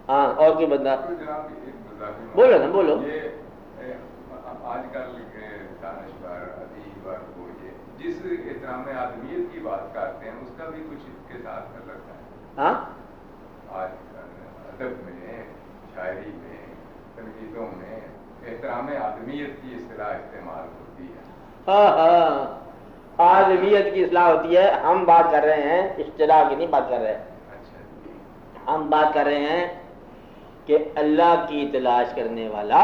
ہاں اور کوئی بندہ بولو نا بولو. آج کل دانشور ادیب اور وہ جس احترام آدمیت کی بات کرتے ہیں اس کا بھی کچھ اس کے ساتھ کر رکھا ہے. ہاں آج ادب میں، شاعری میں، تنقیدوں میں احترام آدمیت کی اصطلاح استعمال ہوتی ہے. ہاں ہاں آدمیت کی اصلاح ہوتی ہے. ہم بات کر رہے ہیں اصطلاح کی نہیں بات کر رہے ہیں. ہم بات کر رہے ہیں کہ اللہ کی تلاش کرنے والا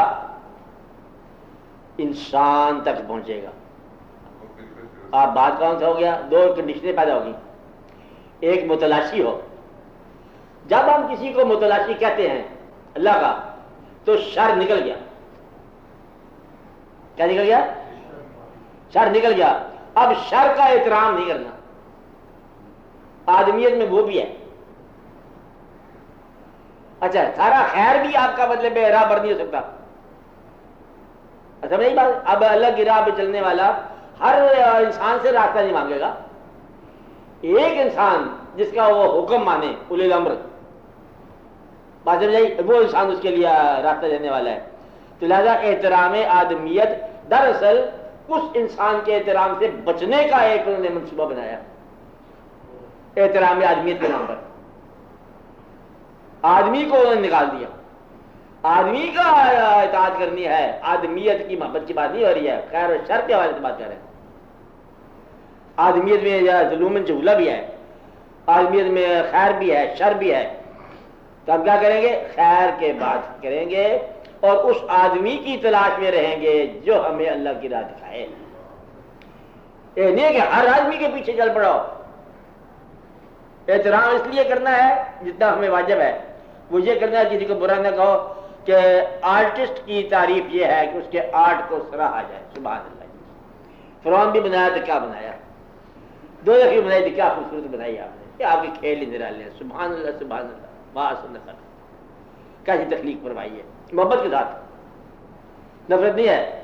انسان تک پہنچے گا. آپ بات کون سا ہو گیا؟ دو کنڈیشنیں پیدا ہوگی. ایک متلاشی ہو. جب ہم کسی کو متلاشی کہتے ہیں اللہ کا تو شر نکل گیا. کیا نکل گیا؟ شر نکل گیا. اب شر کا احترام نہیں کرنا. آدمیت میں وہ بھی ہے. اچھا سارا خیر بھی آپ کا مطلب راہ پر نہیں ہو سکتا. سمجھ نہیں بات؟ اب اللہ کی راہ پہ چلنے والا ہر انسان سے راستہ نہیں مانگے گا. ایک انسان جس کا وہ حکم مانے اولی الامر، بات سمجھ، وہ انسان اس کے لیے راستہ دینے والا ہے. تو لہذا احترام آدمیت دراصل اس انسان کے احترام سے بچنے کا ایک انہوں نے منصوبہ بنایا احترام آدمیت کے نام پر. آدمی کو انہوں نے نکال دیا. آدمی کا اطاعت کرنی ہے. آدمیت کی محبت کی بات نہیں ہو رہی ہے، خیر و شر کے حوالے سے بات کر رہے ہیں. آدمیت میں ظلم جہولہ بھی ہے، آدمیت میں خیر بھی ہے، شر بھی ہے. تو ہم کیا کریں گے؟ خیر کے بات کریں گے اور اس آدمی کی تلاش میں رہیں گے جو ہمیں اللہ کی راہ دکھائے. یہ نہیں کہ ہر آدمی کے پیچھے چل پڑو. احترام اس لیے کرنا ہے جتنا ہمیں واجب ہے. وہ یہ کرنا ہے کسی کو برا نہ کہو کہ آرٹسٹ کی تعریف یہ ہے کہ اس کے آرٹ کو سراہا جائے. سبحان اللہ. فرعون بھی بنایا تو کیا بنایا، دو بھی بنائی تو کیا خوبصورت بنائی آپ نے. یہ آپ کے کھیل ہی نرالے ہیں. سبحان اللہ سبحان اللہ. کیسی تخلیق فرمائی ہے محبت کے ساتھ. نفرت نہیں ہے.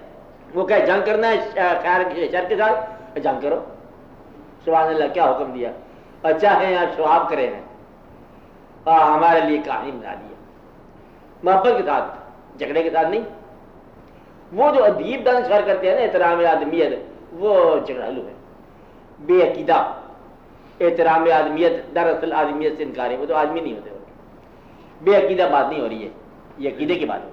وہ کہ جنگ کرنا ہے خیر شر کے ساتھ، جنگ کرو. سبحان اللہ کیا حکم دیا. اچھا ہے یا شواب کرے ہیں ہمارے لیے کہانی بنا دی ہے. محبت کے ساتھ، جھگڑے کے ساتھ نہیں. وہ جو ادیب دانشور کرتے ہیں نا احترام آدمیت، وہ جھگڑالو ہے، بے عقیدہ. احترام آدمیت دراصل آدمیت سے انکار ہے. وہ تو آدمی نہیں ہوتے. بے عقیدہ بات نہیں ہو رہی ہے، یہ عقیدے کی بات ہے.